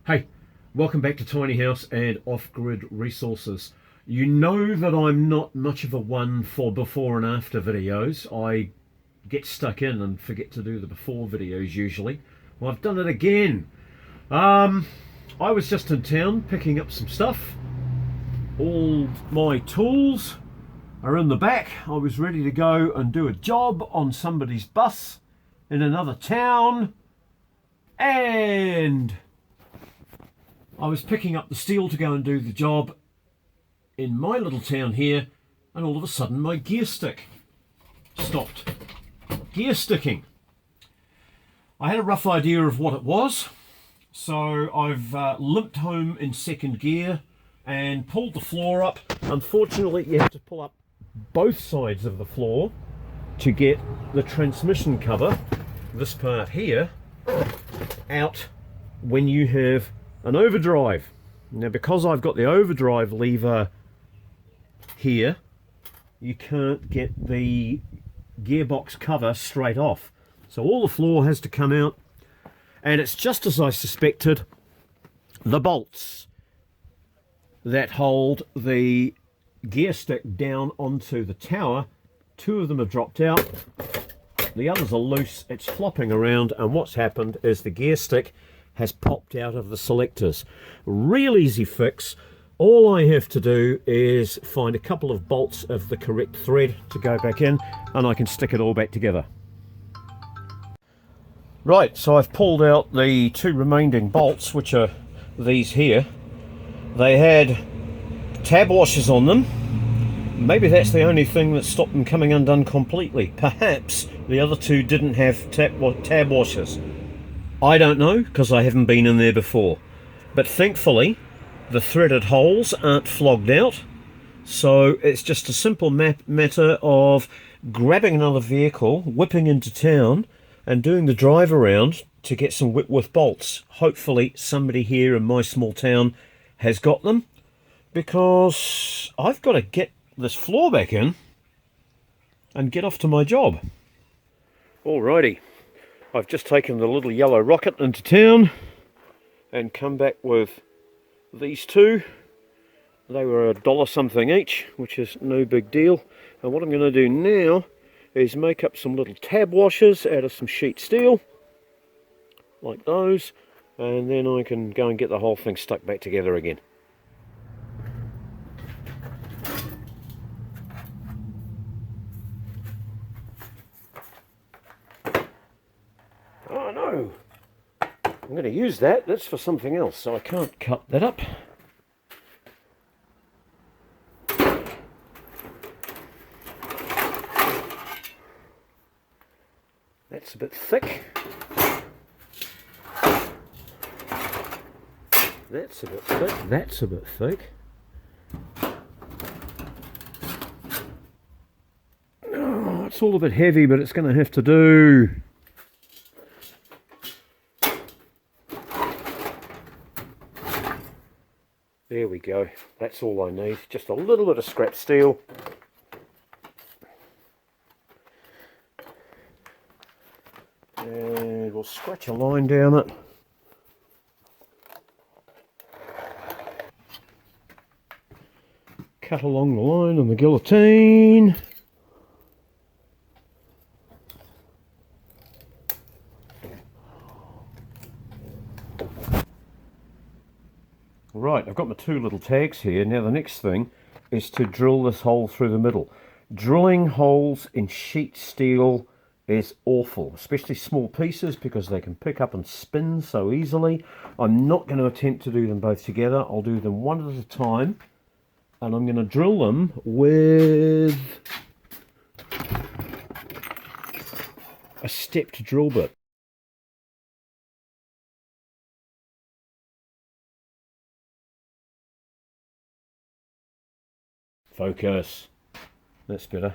Hey, welcome back to Tiny House and Off-Grid Resources. You know that I'm not much of a one for before and after videos. I get stuck in and forget to do the before videos usually. Well, I've done it again. I was just in town picking up some stuff. All my tools are in the back. I was ready to go and do a job on somebody's bus in another town, and I was picking up the steel to go and do the job in my little town here, and all of a sudden my gear stick stopped. Gear sticking. I had a rough idea of what it was, so I've limped home in second gear and pulled the floor up. Unfortunately, you have to pull up both sides of the floor to get the transmission cover, this part here, out when you have an overdrive. Now, because I've got the overdrive lever here, you can't get the gearbox cover straight off. So all the floor has to come out, and it's just as I suspected. The bolts that hold the gear stick down onto the tower, two of them have dropped out, the others are loose, it's flopping around, and what's happened is the gear stick has popped out of the selectors. Real easy fix. All I have to do is find a couple of bolts of the correct thread to go back in, and I can stick it all back together. Right, so I've pulled out the two remaining bolts, which are these here. They had tab washers on them. Maybe that's the only thing that stopped them coming undone completely. Perhaps the other two didn't have tab washers. I don't know, because I haven't been in there before. But thankfully, the threaded holes aren't flogged out. So it's just a simple matter of grabbing another vehicle, whipping into town, and doing the drive around to get some Whitworth bolts. Hopefully somebody here in my small town has got them, because I've got to get this floor back in and get off to my job. Alrighty. I've just taken the little yellow rocket into town and come back with these two. They were $1 something each, which is no big deal. And what I'm going to do now is make up some little tab washers out of some sheet steel, like those, and then I can go and get the whole thing stuck back together again. Oh no! I'm going to use that. That's for something else, so I can't cut that up. That's a bit thick. That's a bit thick. That's a bit thick. Oh, it's all a bit heavy, but it's going to have to do. There we go. That's all I need. Just a little bit of scrap steel. And we'll scratch a line down it. Cut along the line on the guillotine. Right, I've got my two little tags here. Now the next thing is to drill this hole through the middle. Drilling holes in sheet steel is awful, especially small pieces, because they can pick up and spin so easily. I'm not going to attempt to do them both together. I'll do them one at a time, and I'm going to drill them with a stepped drill bit. Focus. That's better.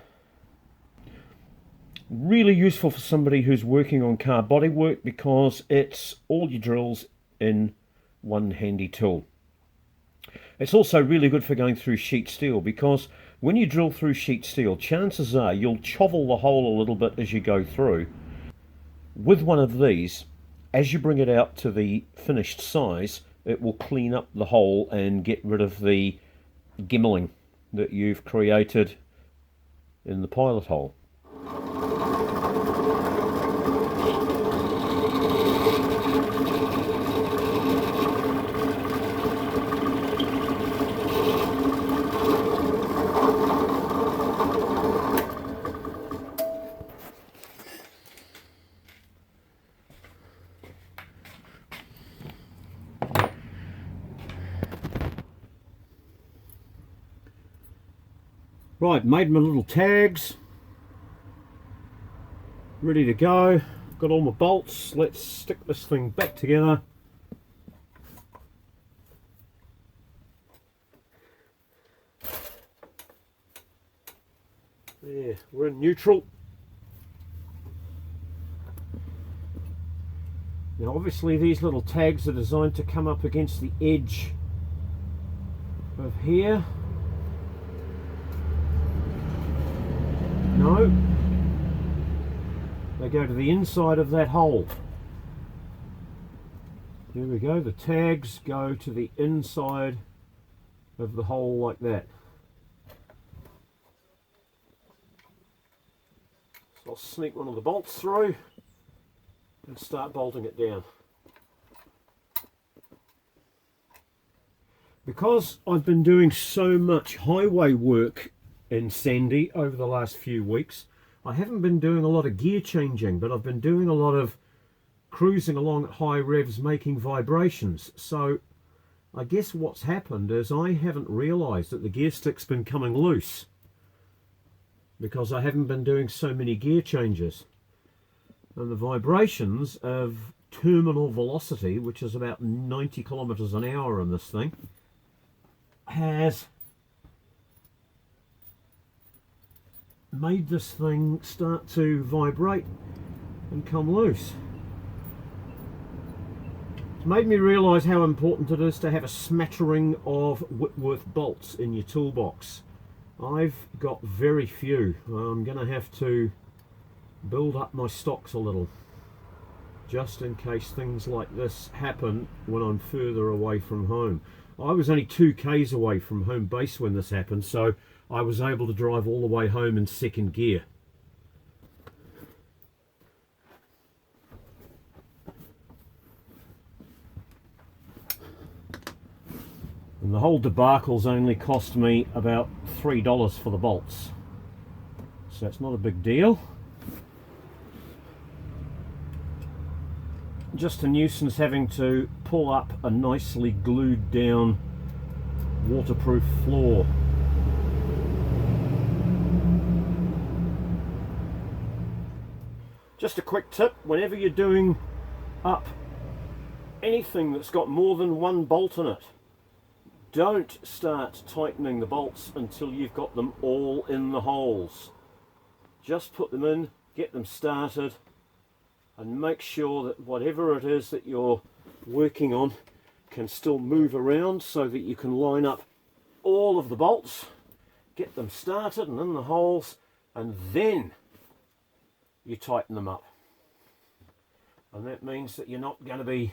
Really useful for somebody who's working on car bodywork, because it's all your drills in one handy tool. It's also really good for going through sheet steel, because when you drill through sheet steel, chances are you'll chovel the hole a little bit as you go through. With one of these, as you bring it out to the finished size, it will clean up the hole and get rid of the gimmeling that you've created in the pilot hole. Right, made my little tags, ready to go. Got all my bolts. Let's stick this thing back together. There, we're in neutral. Now obviously these little tags are designed to come up against the edge of here. No, they go to the inside of that hole. There we go, the tags go to the inside of the hole like that. So I'll sneak one of the bolts through and start bolting it down. Because I've been doing so much highway work in Sandy over the last few weeks, I haven't been doing a lot of gear changing, but I've been doing a lot of cruising along at high revs making vibrations. So I guess what's happened is I haven't realized that the gear stick's been coming loose because I haven't been doing so many gear changes, and the vibrations of terminal velocity, which is about 90 kilometers an hour in this thing, has made this thing start to vibrate and come loose. It's made me realise how important it is to have a smattering of Whitworth bolts in your toolbox. I've got very few. I'm going to have to build up my stocks a little, just in case things like this happen when I'm further away from home. I was only 2 k's away from home base when this happened, so I was able to drive all the way home in second gear. And the whole debacle's only cost me about $3 for the bolts, so it's not a big deal. Just a nuisance having to pull up a nicely glued down waterproof floor. Just a quick tip, whenever you're doing up anything that's got more than one bolt in it, don't start tightening the bolts until you've got them all in the holes. Just put them in, get them started, and make sure that whatever it is that you're working on can still move around so that you can line up all of the bolts, get them started and in the holes, and then you tighten them up. And that means that you're not going to be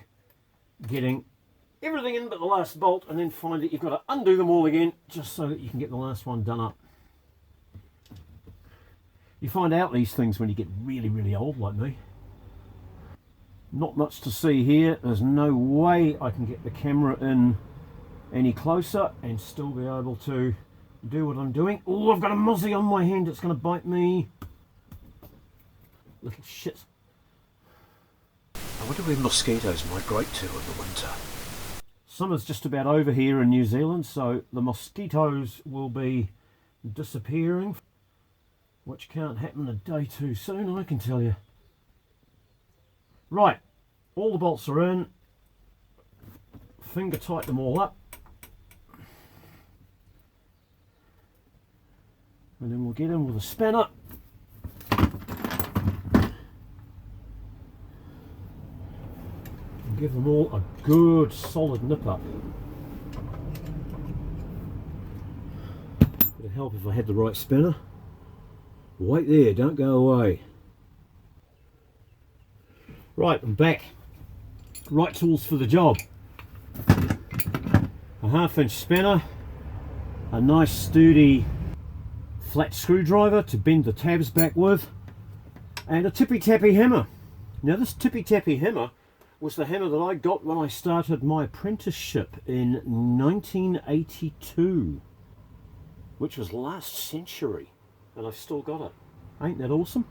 getting everything in but the last bolt and then find that you've got to undo them all again just so that you can get the last one done up. You find out these things when you get really, really old like me. Not much to see here. There's no way I can get the camera in any closer and still be able to do what I'm doing. Oh, I've got a mozzie on my hand. It's going to bite me. Little shit. I wonder where mosquitoes migrate to in the winter. Summer's just about over here in New Zealand, so the mosquitoes will be disappearing, which can't happen a day too soon, I can tell you. Right, all the bolts are in. Finger tight them all up. And then we'll get in with a spanner. And give them all a good solid nip up. It'd help if I had the right spanner. Wait there, don't go away. Right, I'm back. Right tools for the job. 1/2-inch spanner, a nice sturdy flat screwdriver to bend the tabs back with, and a tippy-tappy hammer. Now this tippy-tappy hammer was the hammer that I got when I started my apprenticeship in 1982, which was last century, and I've still got it. Ain't that awesome?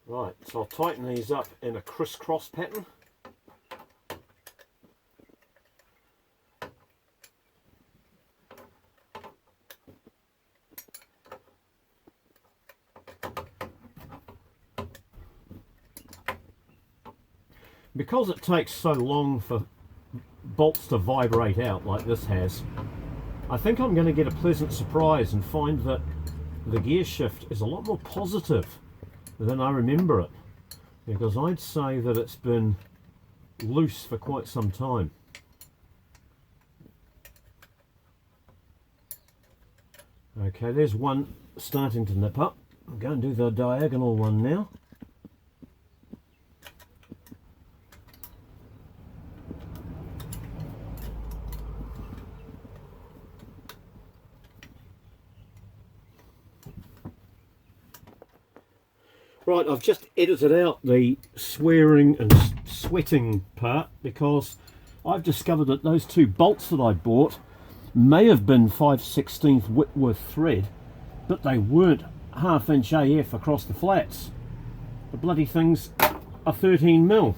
Right, so I'll tighten these up in a crisscross pattern. Because it takes so long for bolts to vibrate out like this has, I think I'm going to get a pleasant surprise and find that the gear shift is a lot more positive than I remember it, because I'd say that it's been loose for quite some time. Okay, there's one starting to nip up. I'll go and do the diagonal one now. Right, I've just edited out the swearing and sweating part because I've discovered that those two bolts that I bought may have been 5/16 Whitworth thread, but they weren't 1/2-inch AF across the flats. The bloody things are 13mm.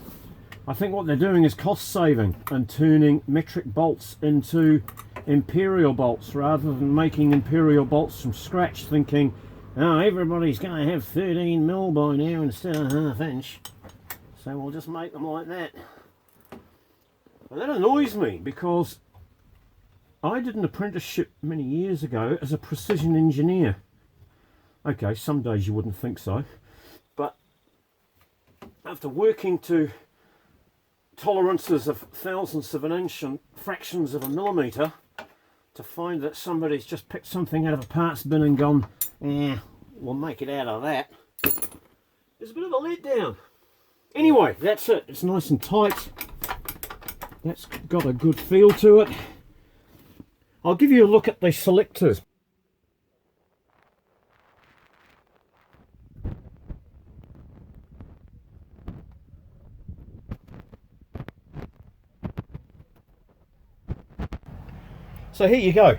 I think what they're doing is cost saving and turning metric bolts into imperial bolts rather than making imperial bolts from scratch, thinking, oh, everybody's going to have 13mm by now instead of 1/2-inch, so we'll just make them like that. And that annoys me because I did an apprenticeship many years ago as a precision engineer. Okay, some days you wouldn't think so, but after working to tolerances of thousandths of an inch and fractions of a millimetre, to find that somebody's just picked something out of a parts bin and gone, yeah, we'll make it out of that, is a bit of a letdown. Anyway, that's it. It's nice and tight. That's got a good feel to it. I'll give you a look at the selectors. So here you go.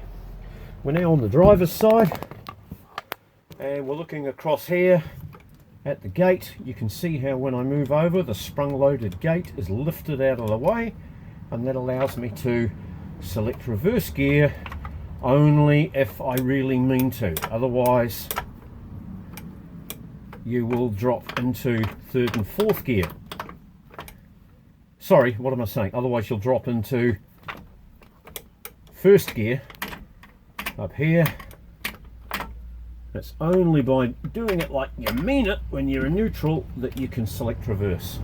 We're now on the driver's side and we're looking across here at the gate. You can see how when I move over, the sprung loaded gate is lifted out of the way, and that allows me to select reverse gear only if I really mean to. Otherwise you will drop into third and fourth gear. Sorry, what am I saying? Otherwise you'll drop into first gear up here. It's only by doing it like you mean it when you're in neutral that you can select reverse.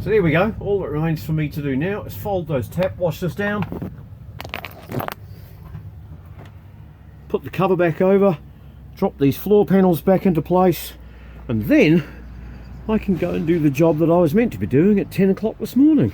So there we go. All that remains for me to do now is fold those tap washers down, put the cover back over, drop these floor panels back into place, and then I can go and do the job that I was meant to be doing at 10 o'clock this morning.